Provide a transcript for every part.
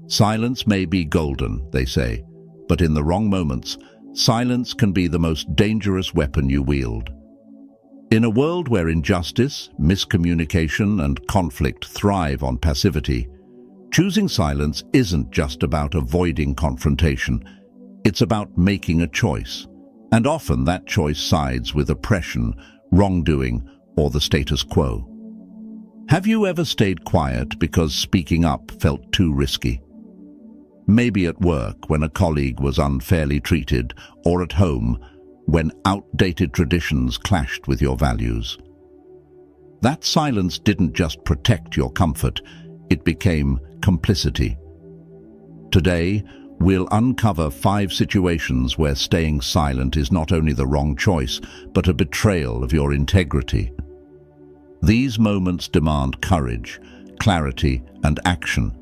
Silence may be golden, they say, but in the wrong moments, silence can be the most dangerous weapon you wield. In a world where injustice, miscommunication, and conflict thrive on passivity, choosing silence isn't just about avoiding confrontation. It's about making a choice, and often that choice sides with oppression, wrongdoing, or the status quo. Have you ever stayed quiet because speaking up felt too risky? Maybe at work when a colleague was unfairly treated, or at home when outdated traditions clashed with your values. That silence didn't just protect your comfort, it became complicity. Today, we'll uncover 5 situations where staying silent is not only the wrong choice, but a betrayal of your integrity. These moments demand courage, clarity, and action,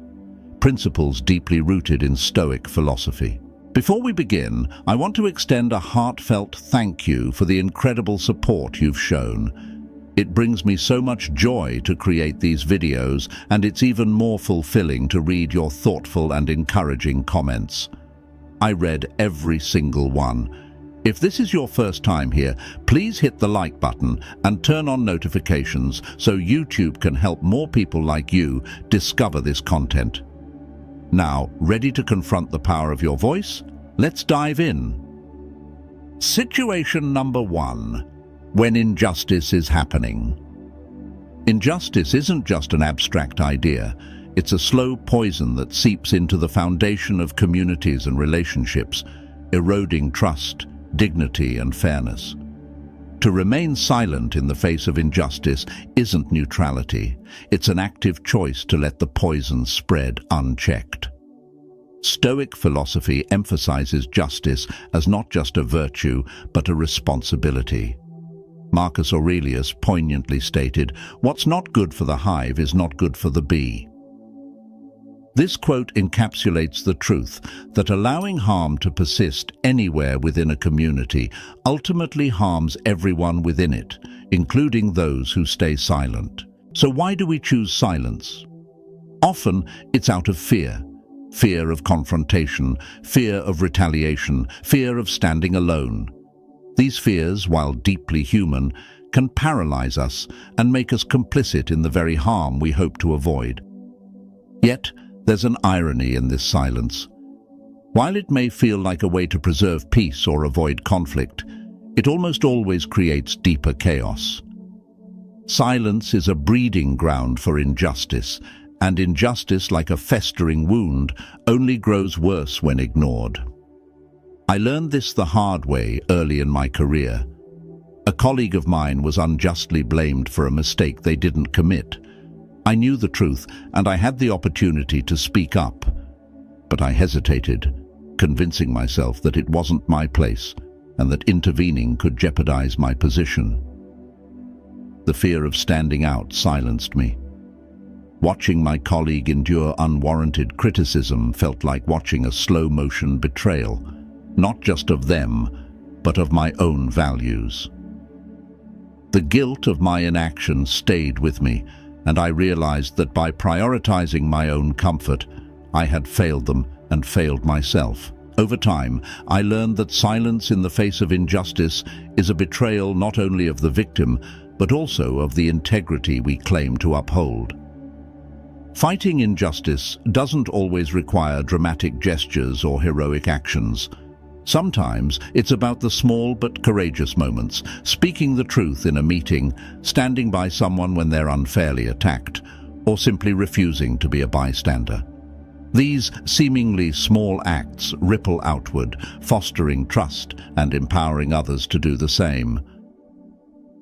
principles deeply rooted in Stoic philosophy. Before we begin, I want to extend a heartfelt thank you for the incredible support you've shown. It brings me so much joy to create these videos, and it's even more fulfilling to read your thoughtful and encouraging comments. I read every single one. If this is your first time here, please hit the like button and turn on notifications so YouTube can help more people like you discover this content. Now, ready to confront the power of your voice? Let's dive in. Situation number 1. When injustice is happening. Injustice isn't just an abstract idea. It's a slow poison that seeps into the foundation of communities and relationships, eroding trust, dignity, and fairness. To remain silent in the face of injustice isn't neutrality. It's an active choice to let the poison spread unchecked. Stoic philosophy emphasizes justice as not just a virtue, but a responsibility. Marcus Aurelius poignantly stated, "What's not good for the hive is not good for the bee." This quote encapsulates the truth that allowing harm to persist anywhere within a community ultimately harms everyone within it, including those who stay silent. So why do we choose silence? Often it's out of fear. Fear of confrontation, fear of retaliation, fear of standing alone. These fears, while deeply human, can paralyze us and make us complicit in the very harm we hope to avoid. Yet, there's an irony in this silence. While it may feel like a way to preserve peace or avoid conflict, it almost always creates deeper chaos. Silence is a breeding ground for injustice, and injustice, like a festering wound, only grows worse when ignored. I learned this the hard way early in my career. A colleague of mine was unjustly blamed for a mistake they didn't commit. I knew the truth, and I had the opportunity to speak up. But I hesitated, convincing myself that it wasn't my place, and that intervening could jeopardize my position. The fear of standing out silenced me. Watching my colleague endure unwarranted criticism felt like watching a slow-motion betrayal, not just of them, but of my own values. The guilt of my inaction stayed with me, and I realized that by prioritizing my own comfort, I had failed them and failed myself. Over time, I learned that silence in the face of injustice is a betrayal not only of the victim, but also of the integrity we claim to uphold. Fighting injustice doesn't always require dramatic gestures or heroic actions. Sometimes it's about the small but courageous moments, speaking the truth in a meeting, standing by someone when they're unfairly attacked, or simply refusing to be a bystander. These seemingly small acts ripple outward, fostering trust and empowering others to do the same.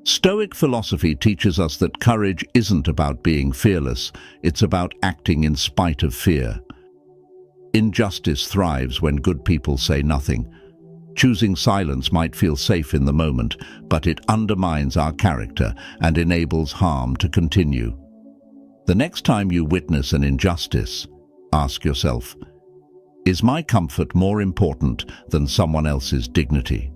Stoic philosophy teaches us that courage isn't about being fearless, it's about acting in spite of fear. Injustice thrives when good people say nothing. Choosing silence might feel safe in the moment, but it undermines our character and enables harm to continue. The next time you witness an injustice, ask yourself, is my comfort more important than someone else's dignity?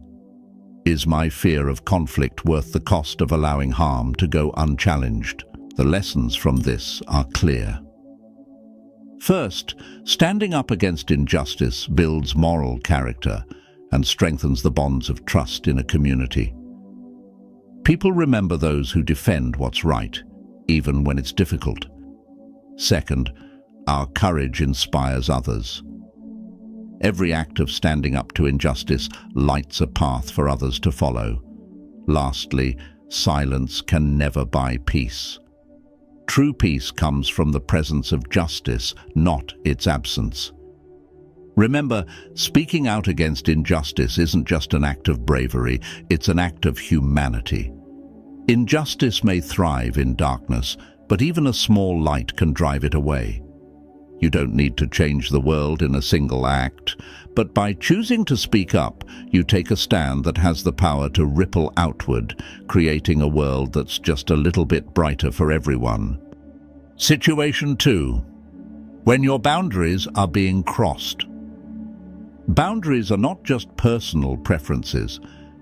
Is my fear of conflict worth the cost of allowing harm to go unchallenged? The lessons from this are clear. First, standing up against injustice builds moral character and strengthens the bonds of trust in a community. People remember those who defend what's right, even when it's difficult. Second, our courage inspires others. Every act of standing up to injustice lights a path for others to follow. Lastly, silence can never buy peace. True peace comes from the presence of justice, not its absence. Remember, speaking out against injustice isn't just an act of bravery, it's an act of humanity. Injustice may thrive in darkness, but even a small light can drive it away. You don't need to change the world in a single act, but by choosing to speak up, you take a stand that has the power to ripple outward, creating a world that's just a little bit brighter for everyone. Situation 2. When your boundaries are being crossed. Boundaries are not just personal preferences.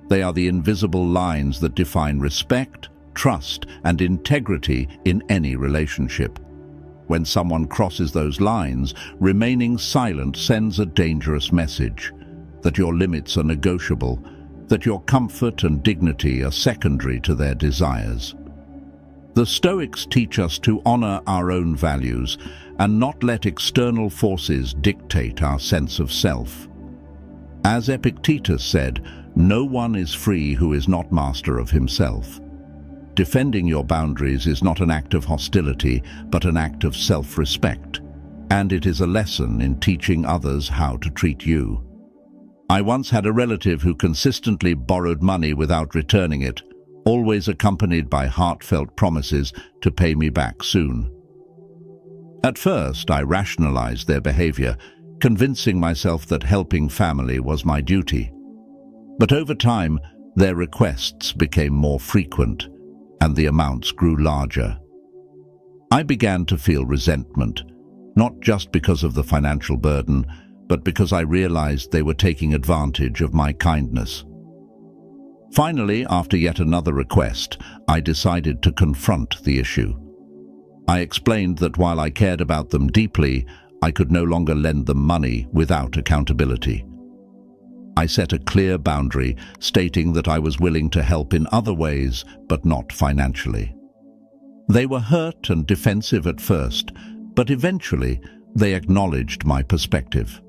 They are the invisible lines that define respect, trust, and integrity in any relationship. When someone crosses those lines, remaining silent sends a dangerous message that your limits are negotiable, that your comfort and dignity are secondary to their desires. The Stoics teach us to honor our own values and not let external forces dictate our sense of self. As Epictetus said, no one is free who is not master of himself. Defending your boundaries is not an act of hostility, but an act of self-respect, and it is a lesson in teaching others how to treat you. I once had a relative who consistently borrowed money without returning it, always accompanied by heartfelt promises to pay me back soon. At first, I rationalized their behavior, convincing myself that helping family was my duty. But over time, their requests became more frequent, and the amounts grew larger. I began to feel resentment, not just because of the financial burden, but because I realized they were taking advantage of my kindness. Finally, after yet another request, I decided to confront the issue. I explained that while I cared about them deeply, I could no longer lend them money without accountability. I set a clear boundary, stating that I was willing to help in other ways, but not financially. They were hurt and defensive at first, but eventually they acknowledged my perspective.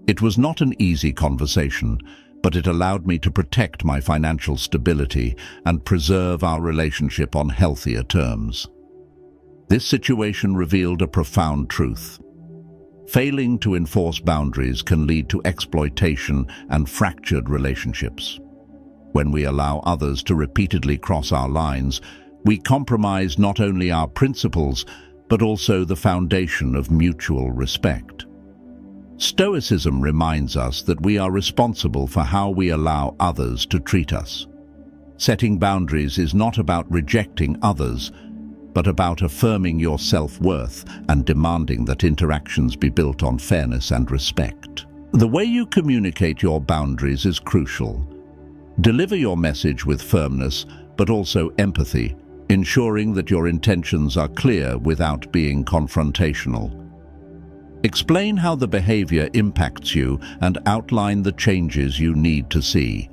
It was not an easy conversation, but it allowed me to protect my financial stability and preserve our relationship on healthier terms. This situation revealed a profound truth. Failing to enforce boundaries can lead to exploitation and fractured relationships. When we allow others to repeatedly cross our lines, we compromise not only our principles, but also the foundation of mutual respect. Stoicism reminds us that we are responsible for how we allow others to treat us. Setting boundaries is not about rejecting others, but about affirming your self-worth and demanding that interactions be built on fairness and respect. The way you communicate your boundaries is crucial. Deliver your message with firmness, but also empathy, ensuring that your intentions are clear without being confrontational. Explain how the behavior impacts you and outline the changes you need to see.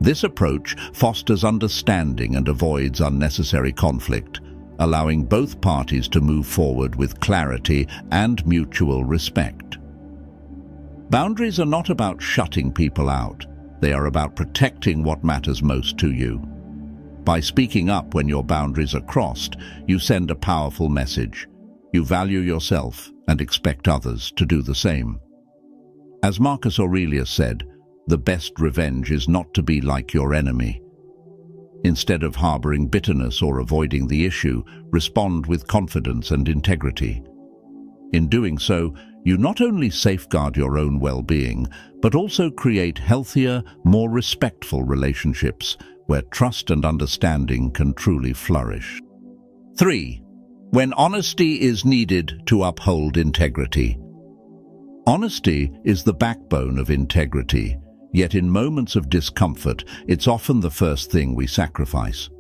This approach fosters understanding and avoids unnecessary conflict, allowing both parties to move forward with clarity and mutual respect. Boundaries are not about shutting people out. They are about protecting what matters most to you. By speaking up when your boundaries are crossed, you send a powerful message. You value yourself and expect others to do the same. As Marcus Aurelius said, the best revenge is not to be like your enemy. Instead of harboring bitterness or avoiding the issue, respond with confidence and integrity. In doing so, you not only safeguard your own well-being, but also create healthier, more respectful relationships where trust and understanding can truly flourish. 3. When honesty is needed to uphold integrity. Honesty is the backbone of integrity, yet in moments of discomfort, it's often the first thing we sacrifice.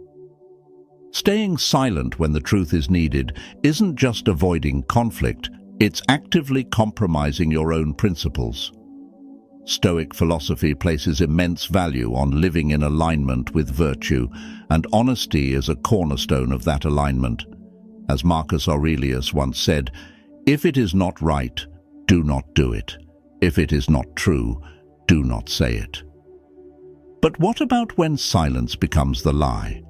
Staying silent when the truth is needed isn't just avoiding conflict, it's actively compromising your own principles. Stoic philosophy places immense value on living in alignment with virtue, and honesty is a cornerstone of that alignment. As Marcus Aurelius once said, "If it is not right, do not do it. If it is not true, do not say it." But what about when silence becomes the lie?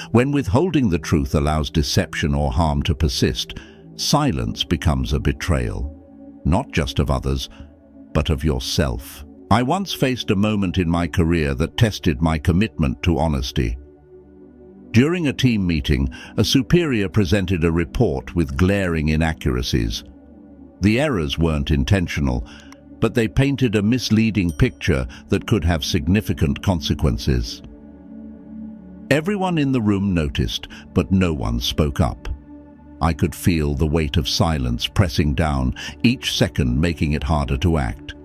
When withholding the truth allows deception or harm to persist, silence becomes a betrayal, not just of others, but of yourself. I once faced a moment in my career that tested my commitment to honesty. During a team meeting, a superior presented a report with glaring inaccuracies. The errors weren't intentional, but they painted a misleading picture that could have significant consequences. Everyone in the room noticed, but no one spoke up. I could feel the weight of silence pressing down, each second making it harder to act.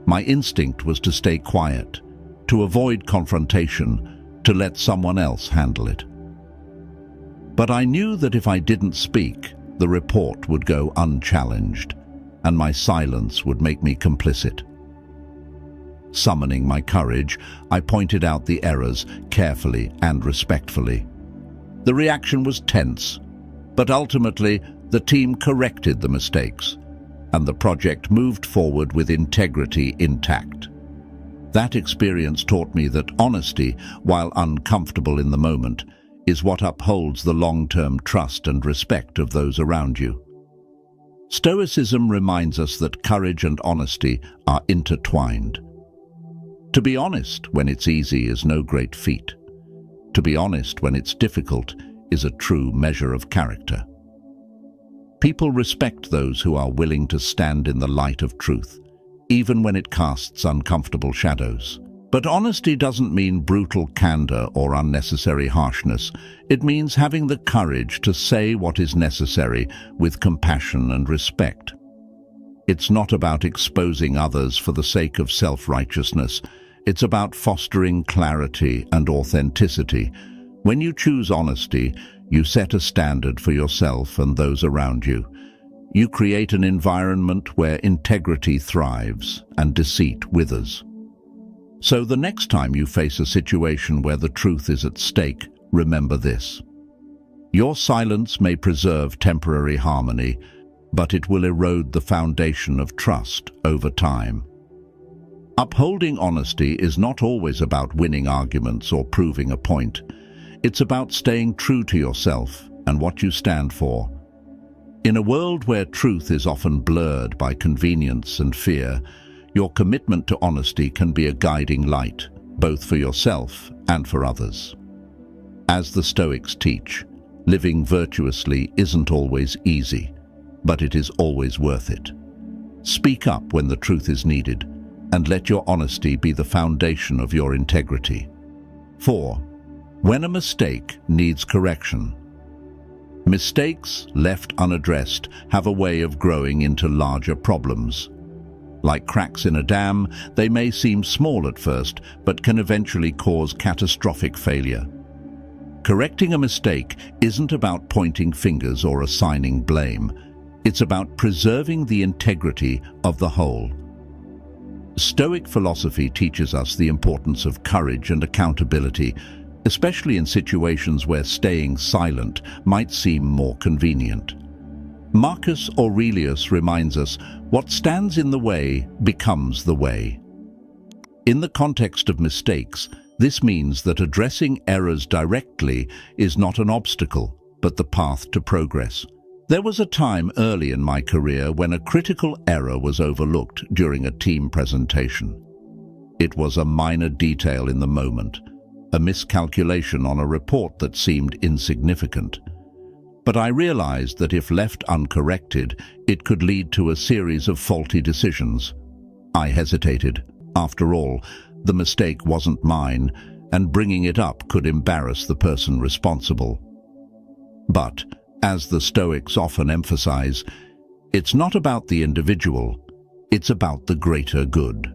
My instinct was to stay quiet, to avoid confrontation, to let someone else handle it. But I knew that if I didn't speak, the report would go unchallenged, and my silence would make me complicit. Summoning my courage, I pointed out the errors carefully and respectfully. The reaction was tense, but ultimately the team corrected the mistakes, and the project moved forward with integrity intact. That experience taught me that honesty, while uncomfortable in the moment, is what upholds the long-term trust and respect of those around you. Stoicism reminds us that courage and honesty are intertwined. To be honest when it's easy is no great feat. To be honest when it's difficult is a true measure of character. People respect those who are willing to stand in the light of truth, even when it casts uncomfortable shadows. But honesty doesn't mean brutal candor or unnecessary harshness. It means having the courage to say what is necessary with compassion and respect. It's not about exposing others for the sake of self-righteousness. It's about fostering clarity and authenticity. When you choose honesty, you set a standard for yourself and those around you. You create an environment where integrity thrives and deceit withers. So the next time you face a situation where the truth is at stake, remember this. Your silence may preserve temporary harmony, but it will erode the foundation of trust over time. Upholding honesty is not always about winning arguments or proving a point. It's about staying true to yourself and what you stand for. In a world where truth is often blurred by convenience and fear, your commitment to honesty can be a guiding light, both for yourself and for others. As the Stoics teach, living virtuously isn't always easy, but it is always worth it. Speak up when the truth is needed, and let your honesty be the foundation of your integrity. 4. When a mistake needs correction. Mistakes left unaddressed have a way of growing into larger problems. Like cracks in a dam, they may seem small at first, but can eventually cause catastrophic failure. Correcting a mistake isn't about pointing fingers or assigning blame. It's about preserving the integrity of the whole. Stoic philosophy teaches us the importance of courage and accountability, especially in situations where staying silent might seem more convenient. Marcus Aurelius reminds us, what stands in the way becomes the way. In the context of mistakes, this means that addressing errors directly is not an obstacle, but the path to progress. There was a time early in my career when a critical error was overlooked during a team presentation. It was a minor detail in the moment, a miscalculation on a report that seemed insignificant. But I realized that if left uncorrected, it could lead to a series of faulty decisions. I hesitated. After all, the mistake wasn't mine, and bringing it up could embarrass the person responsible. But, as the Stoics often emphasize, it's not about the individual, it's about the greater good.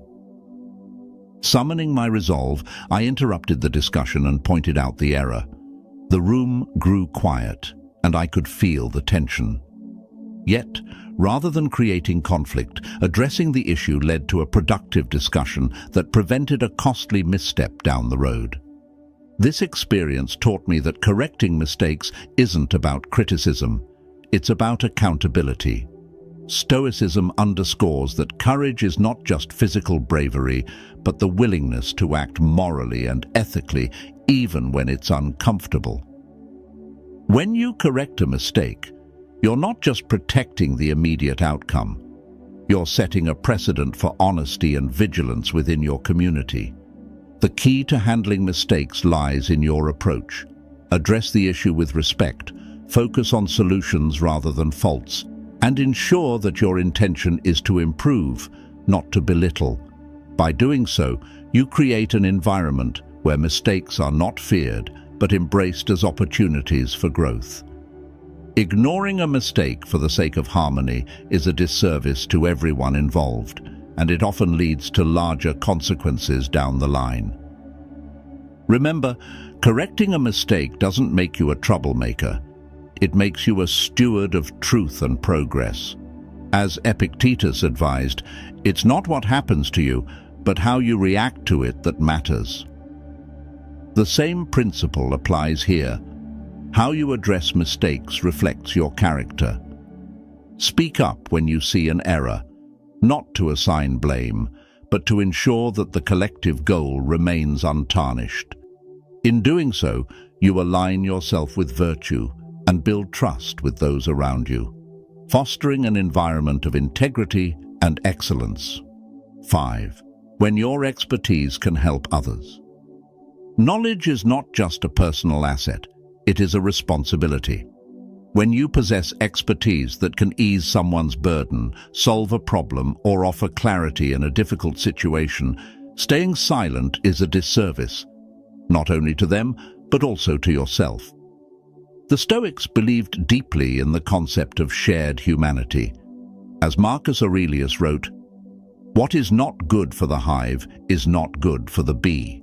Summoning my resolve, I interrupted the discussion and pointed out the error. The room grew quiet, and I could feel the tension. Yet, rather than creating conflict, addressing the issue led to a productive discussion that prevented a costly misstep down the road. This experience taught me that correcting mistakes isn't about criticism, it's about accountability. Stoicism underscores that courage is not just physical bravery, but the willingness to act morally and ethically, even when it's uncomfortable. When you correct a mistake, you're not just protecting the immediate outcome. You're setting a precedent for honesty and vigilance within your community. The key to handling mistakes lies in your approach. Address the issue with respect, focus on solutions rather than faults, and ensure that your intention is to improve, not to belittle. By doing so, you create an environment where mistakes are not feared, but embraced as opportunities for growth. Ignoring a mistake for the sake of harmony is a disservice to everyone involved, and it often leads to larger consequences down the line. Remember, correcting a mistake doesn't make you a troublemaker. It makes you a steward of truth and progress. As Epictetus advised, it's not what happens to you, but how you react to it that matters. The same principle applies here. How you address mistakes reflects your character. Speak up when you see an error, not to assign blame, but to ensure that the collective goal remains untarnished. In doing so, you align yourself with virtue and build trust with those around you, fostering an environment of integrity and excellence. 5. When your expertise can help others. Knowledge is not just a personal asset, it is a responsibility. When you possess expertise that can ease someone's burden, solve a problem, or offer clarity in a difficult situation, staying silent is a disservice, not only to them, but also to yourself. The Stoics believed deeply in the concept of shared humanity. As Marcus Aurelius wrote, "What is not good for the hive is not good for the bee."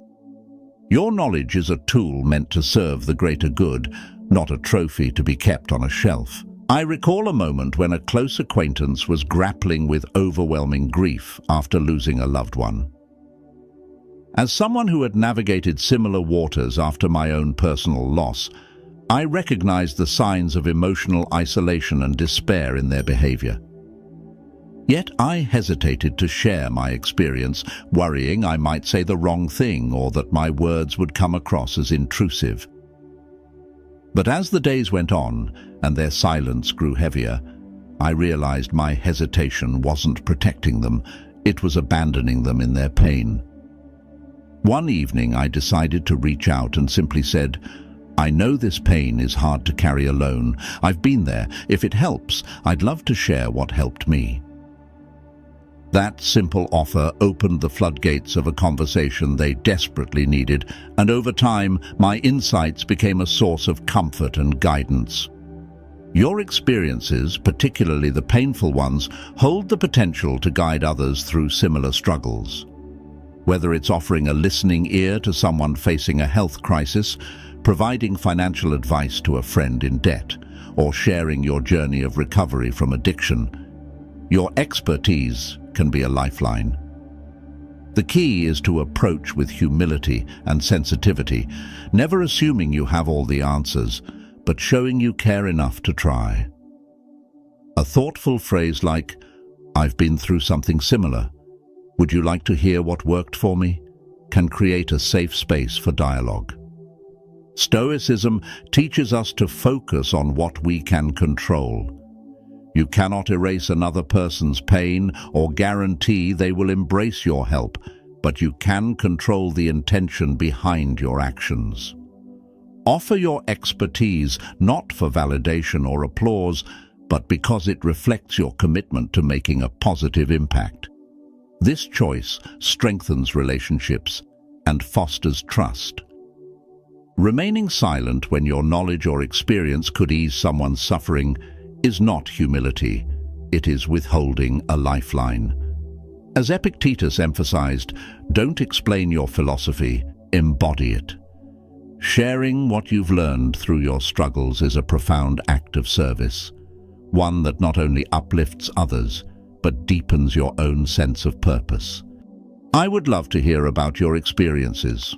Your knowledge is a tool meant to serve the greater good, not a trophy to be kept on a shelf. I recall a moment when a close acquaintance was grappling with overwhelming grief after losing a loved one. As someone who had navigated similar waters after my own personal loss, I recognized the signs of emotional isolation and despair in their behavior. Yet I hesitated to share my experience, worrying I might say the wrong thing or that my words would come across as intrusive. But as the days went on and their silence grew heavier, I realized my hesitation wasn't protecting them, it was abandoning them in their pain. One evening I decided to reach out and simply said, "I know this pain is hard to carry alone. I've been there. If it helps, I'd love to share what helped me." That simple offer opened the floodgates of a conversation they desperately needed, and over time, my insights became a source of comfort and guidance. Your experiences, particularly the painful ones, hold the potential to guide others through similar struggles. Whether it's offering a listening ear to someone facing a health crisis, providing financial advice to a friend in debt, or sharing your journey of recovery from addiction, your expertise can be a lifeline. The key is to approach with humility and sensitivity, never assuming you have all the answers, but showing you care enough to try. A thoughtful phrase like, "I've been through something similar. Would you like to hear what worked for me?" can create a safe space for dialogue. Stoicism teaches us to focus on what we can control. You cannot erase another person's pain or guarantee they will embrace your help, but you can control the intention behind your actions. Offer your expertise not for validation or applause, but because it reflects your commitment to making a positive impact. This choice strengthens relationships and fosters trust. Remaining silent when your knowledge or experience could ease someone's suffering is not humility, it is withholding a lifeline. As Epictetus emphasized, don't explain your philosophy, embody it. Sharing what you've learned through your struggles is a profound act of service, one that not only uplifts others, but deepens your own sense of purpose. I would love to hear about your experiences.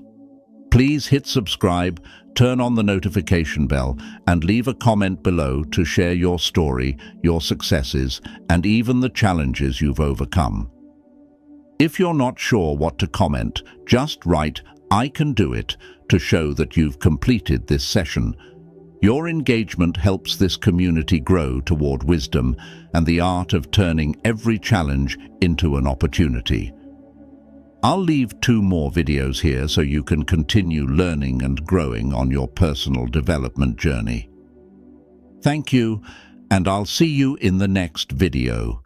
Please hit subscribe, turn on the notification bell, and leave a comment below to share your story, your successes, and even the challenges you've overcome. If you're not sure what to comment, just write, "I can do it," to show that you've completed this session. Your engagement helps this community grow toward wisdom and the art of turning every challenge into an opportunity. I'll leave 2 more videos here so you can continue learning and growing on your personal development journey. Thank you, and I'll see you in the next video.